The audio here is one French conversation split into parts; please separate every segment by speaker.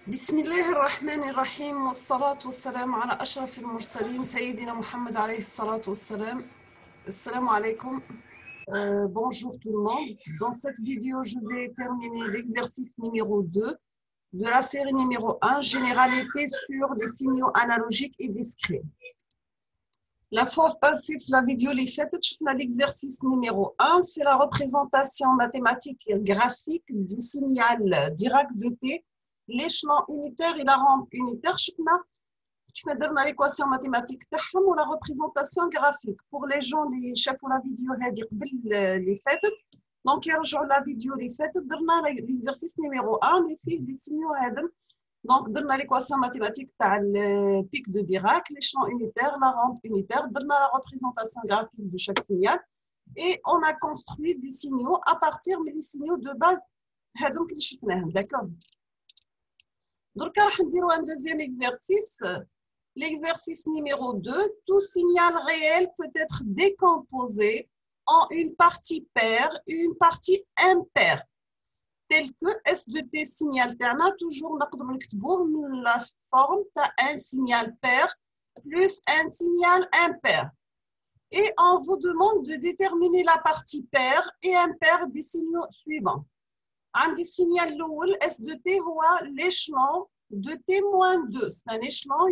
Speaker 1: بسم الله الرحمن الرحيم والصلاة والسلام على أشرف المرسلين سيدنا محمد عليه الصلاة والسلام. Assalamu alaikum. Bonjour tout le monde. Dans cette vidéo, je vais terminer l'exercice numéro 2 de la série numéro 1, généralité sur les signaux analogiques et discrets. La fois passée, la vidéo les faite, l'exercice numéro 1, c'est la représentation mathématique et graphique du signal Dirac de T, l'échelon unitaire et la rampe unitaire. Je vais l'équation mathématique ou la représentation graphique. Pour les gens qui chefs la vidéo les faites, donc ils rejoignent la vidéo les faites, l'exercice numéro 1, les filles des signaux. Donc, dans l'équation mathématique, tu as le pic de Dirac, l'échelon unitaire, la rampe unitaire, dans la représentation graphique de chaque signal. Et on a construit des signaux à partir des signaux de base. D'accord. Donc, on va un deuxième exercice. L'exercice numéro 2, tout signal réel peut être décomposé en une partie paire et une partie impaire. Tel que S de T signal terna, toujours la forme, tu as un signal pair plus un signal impair. Et on vous demande de déterminer la partie paire et impaire des signaux suivants. Un des signaux l'oul, S de T, l'échelon de T-2. C'est un échelon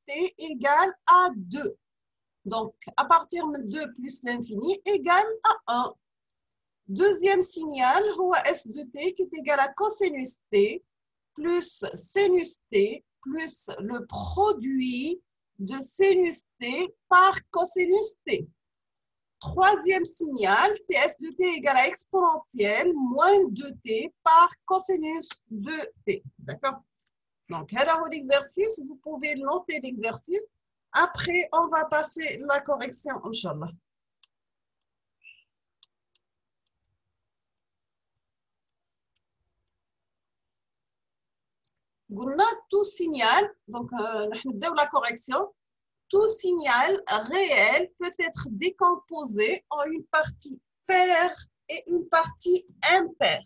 Speaker 1: T égale à 2. Donc, à partir de 2 plus l'infini égale à 1. Deuxième signal, S de T qui est égal à cosinus T plus sinus T plus le produit de sinus T par cosinus T. Troisième signal, c'est S de T égale à exponentielle moins 2T par cosinus de T. D'accord? Donc, l'exercice, vous pouvez noter l'exercice. Après, on va passer la correction, Inch'Allah. Tout signal, donc la correction, tout signal réel peut être décomposé en une partie paire et une partie impaire.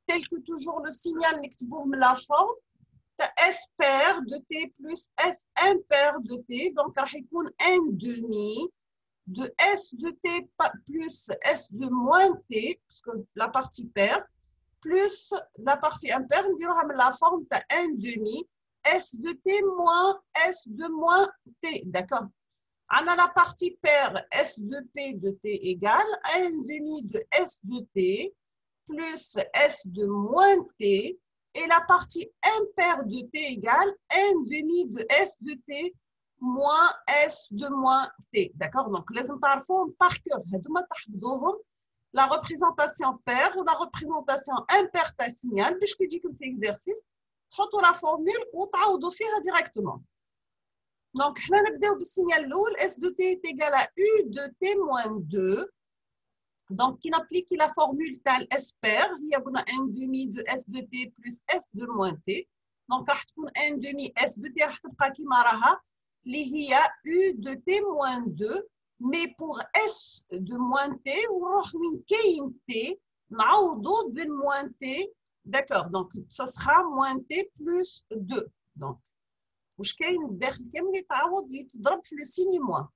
Speaker 1: Tel que toujours le signal la forme, S paire de T plus S impaire de T, donc il y a un demi de S de T plus S de moins T, parce que la partie paire, plus la partie impaire, on dira la forme de 1 demi, S de T moins S de moins T, d'accord? On a la partie paire S de P de T égale 1 demi de S de T plus S de moins T, et la partie impaire de T égale 1 demi de S de T moins S de moins T, d'accord? Donc, les interformes par cœur, la représentation paire ou la représentation impaire d'un signal, puisque je dis que c'est exercice, تحطوا la formule ou تعوضوا فيها directement. Donc, on va commencer le signal lourd, S de T est égal à U de T moins 2. Donc, on applique la formule de S paire, il y a 1 demi de S de T plus S de moins T. Donc, on va 1 demi S de T, il y a U de T moins 2. Mais pour S de moins T, on va T, de moins T, d'accord, donc ça sera moins T plus 2. Donc, le signe moins.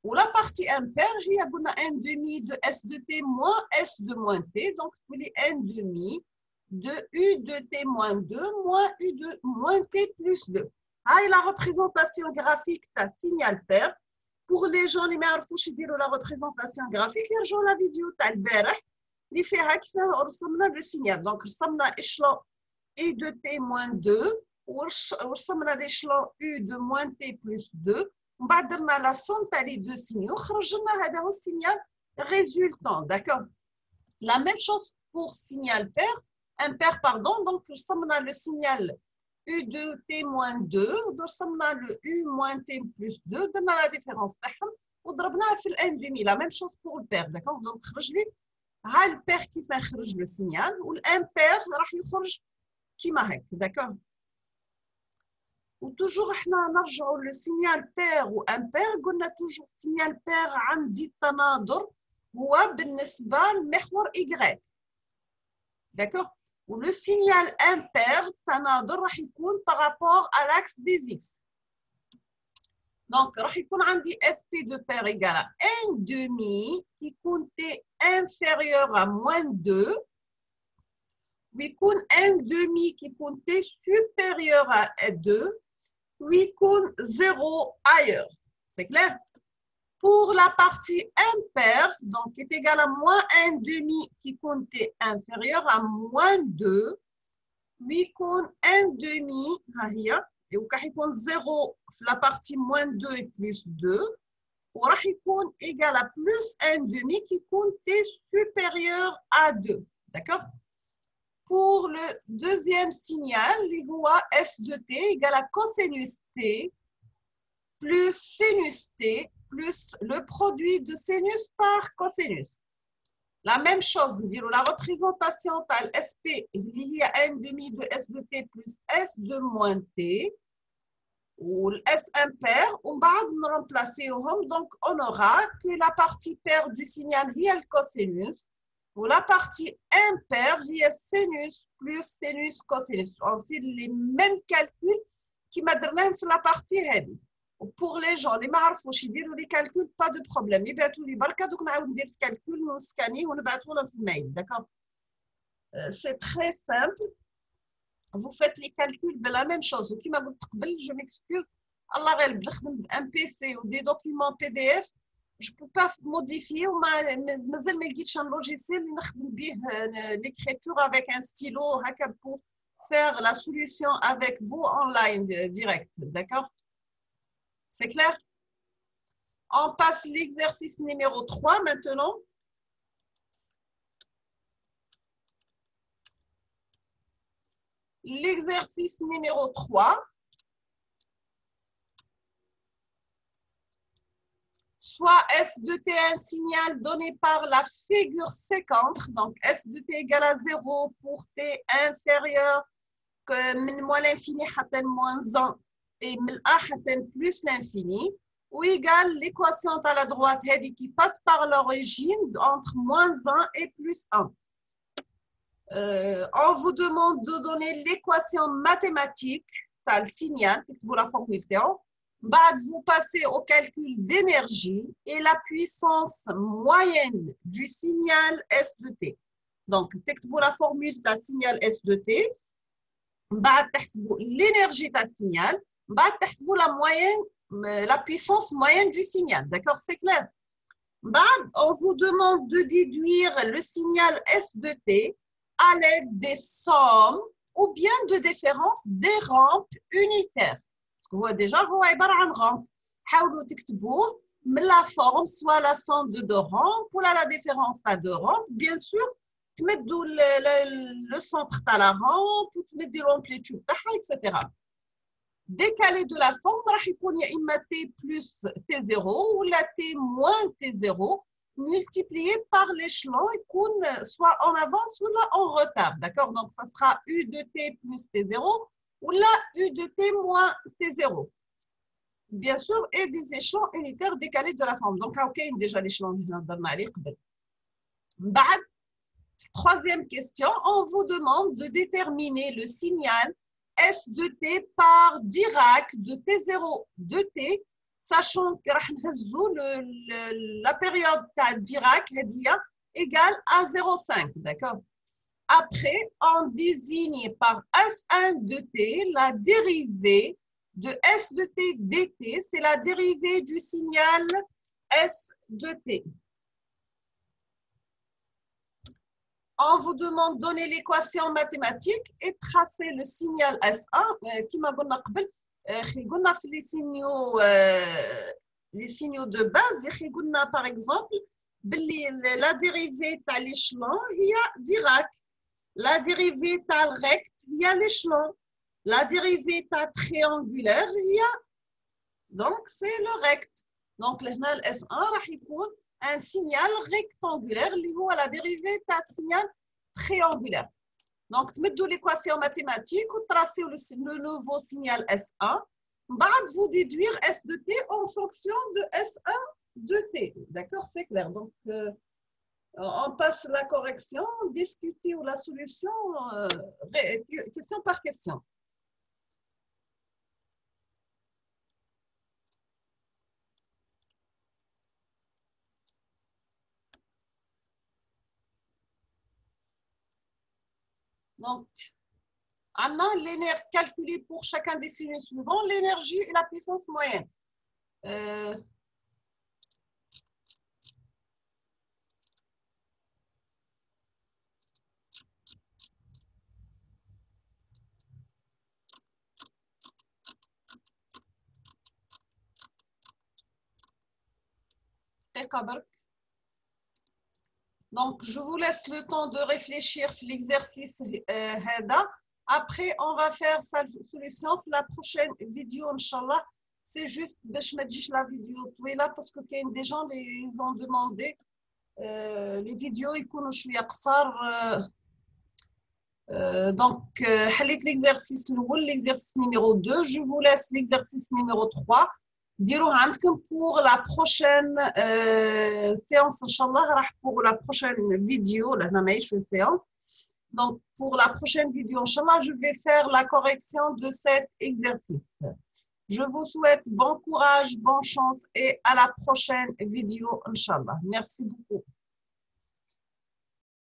Speaker 1: Ou la partie impaire, il y a 1 demi de S de T moins S de moins T, donc il y a 1 demi de U de T moins 2 moins U de moins T plus 2. Ah, et la représentation graphique d'un signal paire. Pour les gens qui ne savent pas la représentation graphique, ils rejoignent la vidéo qui fait le signal. Donc, nous avons l'échelon U de T moins 2, ou l'échelon U de moins T plus 2. On va donner la somme des deux signaux. Nous avons le signal résultant. D'accord? La même chose pour signal paire, impair, pardon. Donc, nous avons le signal U de T moins 2, nous avons le U moins T plus 2, nous avons la différence. Nous avons fait 1 demi, la même chose pour le pair. D'accord? Donc, le pair qui fait le signal, ou l'impair qui fait d'accord? Ou toujours, nous avons le signal pair ou impair, nous avons toujours le signal pair عندي التناظر هو بالنسبة لمحور Y. D'accord? Ou le signal impair, تناظر راح يكون par rapport à l'axe des X. Donc, راح يكون عندي SP de paire égale à 1 demi qui compte inférieur à moins 2. ويكون 1 demi qui compte supérieur à 2. ويكون 0 ailleurs. C'est clair? Pour la partie impaire, donc qui est égale à moins 1 demi qui comptait inférieur à moins 2, ويكون 1 demi, et وراح يكون 0 la partie moins 2 et plus 2, وراح يكون égal à plus 1 demi qui comptait supérieur à 2. D'accord? Pour le deuxième signal, il y a S de t égale à cosinus t plus sinus t plus le produit de sinus par cosinus. La même chose, la représentation de SP liée à 1 demi de S de t plus S de moins t, ou S impair, on va remplacer, donc on aura que la partie paire du signal via le cosinus, ou la partie impaire via sinus plus sinus cosinus. On fait les mêmes calculs qui m'adressent sur la partie head. Pour les gens, les معرفوش يديروا les calculs, pas de problème. يبعثوا لي بركة دوك نعاود ندير الكالكول ونسكانيه ونبعثوا لهم في المايل, d'accord? C'est très simple. Vous faites les calculs de la même chose. وكيما قلت قبل, je m'excuse. الله غالب نخدم بان بي سي ou des documents PDF. Je peux pas modifier ومازال ما لقيتش un logiciel اللي نخدم به l'écriture avec un stylo هكا pour faire la solution avec vous online direct, d'accord? C'est clair? On passe l'exercice numéro 3 maintenant. L'exercice numéro 3. Soit S de t un signal donné par la figure séquente. Donc, S de t égale à 0 pour t inférieur que moins l'infini à moins 1 et plus l'infini. Ou égale l'équation à la droite qui passe par l'origine entre moins 1 et plus 1. On vous demande de donner l'équation mathématique, le signal, vous la formule. Vous passez au calcul d'énergie et la puissance moyenne du signal S de t. Donc, vous la formule du signal S de t. L'énergie du signal. La moyenne, la puissance moyenne du signal. D'accord, c'est clair? On vous demande de déduire le signal S de t à l'aide des sommes ou bien de différence des rampes unitaires. هو déjà هو عبارة عن rampe. حاولوا تكتبوه من la forme, soit la somme de deux rampes ou la différence de deux rampes. Bien sûr, تمدوا le centre de la rampe ou تمدوا l'amplitude etc. Décalé de la forme, راح يكون يا إما t plus t0 ou la t moins t0 multiplié par l'échelon et soit en avance ou là en retard. D'accord? Donc, ça sera U de t plus t0 ou là U de t moins t0. Bien sûr, et des échelons unitaires décalés de la forme. Donc, OK, déjà l'échelon que nous avons dit. Troisième question, on vous demande de déterminer le signal S de t par Dirac de t0 de t, sachant que la période de Dirac égale à 0,5, d'accord? Après, on désigne par S1 de t la dérivée de S de t dt, c'est la dérivée du signal S de t. On vous demande de donner l'équation mathématique et tracer le signal S1 qui m'a dit les signaux de base. Par exemple, la dérivée de l'échelon, il y a Dirac. La dérivée de recte, il y a l'échelon. La dérivée de triangulaire, il y a. Donc, c'est le recte. Donc, le S1 va être un signal rectangulaire lié à la dérivée d'un signal triangulaire. Donc, vous mettez l'équation mathématique, vous tracez le nouveau signal S1. Vous déduire S de t en fonction de S1 de t. D'accord, c'est clair. Donc, On passe la correction, discuter ou la solution, question par question. Donc, on a l'énergie calculée pour chacun des signes suivants, l'énergie et la puissance moyenne. Donc, je vous laisse le temps de réfléchir sur l'exercice HEDA. Après, on va faire sa solution pour la prochaine vidéo, Inch'Allah. C'est juste, je me dis la vidéo là parce que des gens ils ont demandé les vidéos, ils connaissent donc, l'exercice numéro 2. Je vous laisse l'exercice numéro 3. Pour la prochaine séance, Inch'Allah, pour la prochaine vidéo, la séance. Donc, pour la prochaine vidéo, Inch'Allah, je vais faire la correction de cet exercice. Je vous souhaite bon courage, bonne chance et à la prochaine vidéo, Inch'Allah. Merci beaucoup.